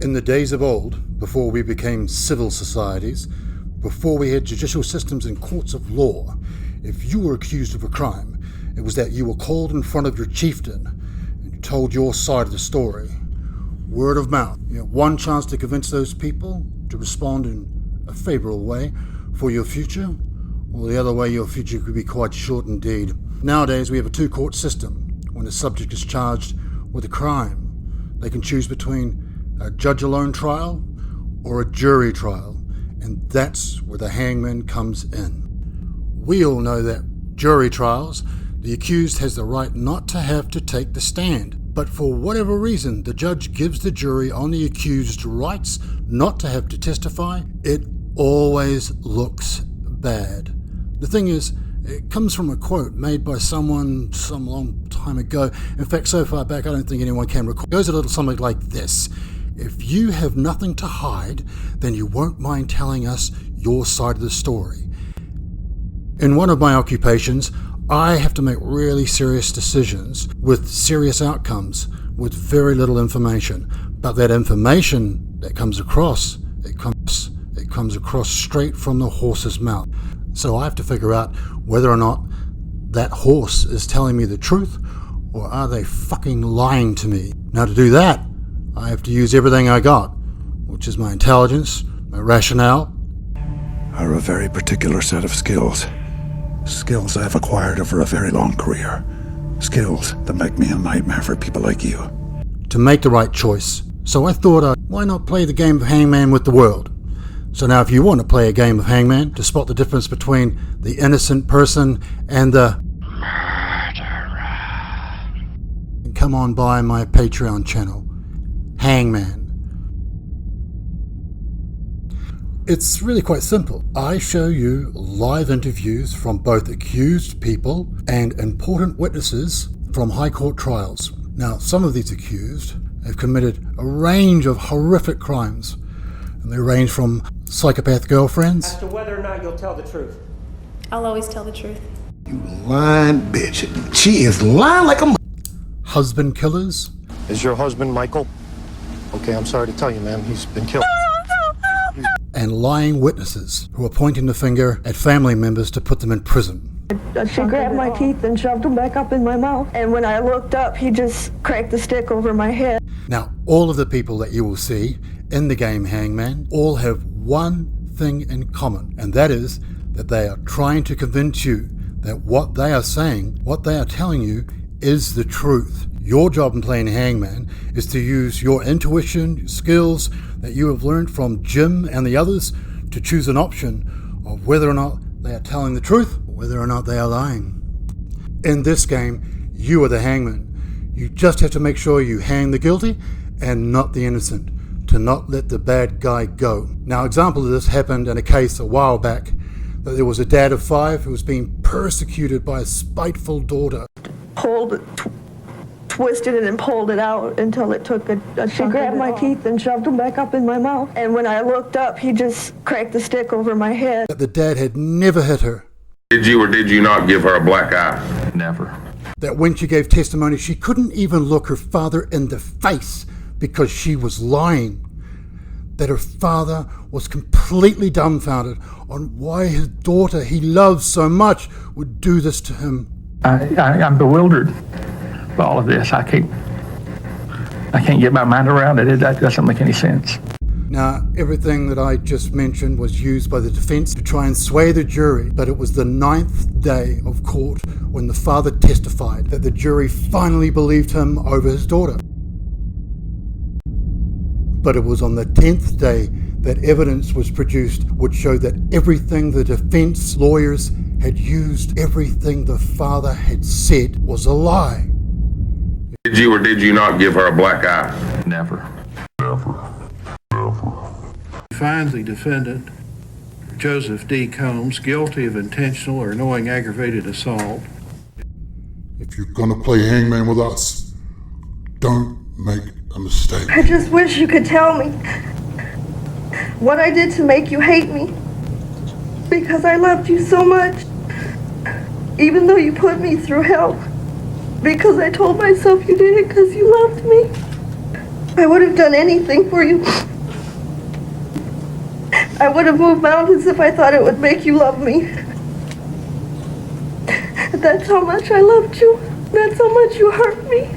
In the days of old, before we became civil societies, before we had judicial systems and courts of law, if you were accused of a crime, it was that you were called in front of your chieftain and you told your side of the story. Word of mouth. You had one chance to convince those people to respond in a favourable way for your future, or the other way, your future could be quite short indeed. Nowadays, we have a two-court system. When the subject is charged with a crime, they can choose between a judge-alone trial or a jury trial, and that's where the hangman comes in. We all know that jury trials, the accused has the right not to have to take the stand, but for whatever reason, the judge gives the jury on the accused's rights not to have to testify. It always looks bad. The thing is, it comes from a quote made by someone some long time ago. In fact, so far back, I don't think anyone can recall. It goes a little something like this. If you have nothing to hide, then you won't mind telling us your side of the story. In one of my occupations, I have to make really serious decisions with serious outcomes, with very little information. But that information that comes across, it comes across straight from the horse's mouth. So I have to figure out whether or not that horse is telling me the truth, or are they fucking lying to me? Now, to do that, I have to use everything I got, which is my intelligence, my rationale. Are a very particular set of skills. Skills I've acquired over a very long career. Skills that make me a nightmare for people like you. To make the right choice. So I thought, why not play the game of Hangman with the world? So now if you want to play a game of Hangman to spot the difference between the innocent person and the murderer, come on by my Patreon channel, Hangman. It's really quite simple. I show you live interviews from both accused people and important witnesses from high court trials. Now, some of these accused have committed a range of horrific crimes, and they range from psychopath girlfriends. As to whether or not you'll tell the truth. I'll always tell the truth. You lying bitch. She is lying like a husband killers. Is your husband Michael? Okay, I'm sorry to tell you, ma'am, he's been killed. And lying witnesses who are pointing the finger at family members to put them in prison. She grabbed my teeth and shoved them back up in my mouth. And when I looked up, he just cracked the stick over my head. Now, all of the people that you will see in the game Hangman all have one thing in common, and that is that they are trying to convince you that what they are saying, what they are telling you, is the truth. Your job in playing Hangman is to use your intuition, your skills that you have learned from Jim and the others to choose an option of whether or not they are telling the truth or whether or not they are lying. In this game, you are the hangman. You just have to make sure you hang the guilty and not the innocent, to not let the bad guy go. Now, example of this happened in a case a while back, that there was a dad of 5 who was being persecuted by a spiteful daughter. Twisted it and pulled it out until it took a She grabbed my teeth and shoved them back up in my mouth. And when I looked up, he just cracked the stick over my head. That the dad had never hit her. Did you or did you not give her a black eye? Never. That when she gave testimony, she couldn't even look her father in the face because she was lying. That her father was completely dumbfounded on why his daughter he loves so much would do this to him. I'm bewildered by all of this. I can't get my mind around it. That doesn't make any sense. Now, everything that I just mentioned was used by the defense to try and sway the jury, but it was the 9th day of court when the father testified that the jury finally believed him over his daughter. But it was on the 10th day that evidence was produced which showed that everything the defense lawyers had used, everything the father had said was a lie. Did you or did you not give her a black eye? Never. Finds the defendant, Joseph D. Combs, guilty of intentional or knowing aggravated assault. If you're gonna play hangman with us, don't make a mistake. I just wish you could tell me what I did to make you hate me. Because I loved you so much. Even though you put me through hell. Because I told myself you did it because you loved me. I would have done anything for you. I would have moved mountains if I thought it would make you love me. That's how much I loved you. That's how much you hurt me.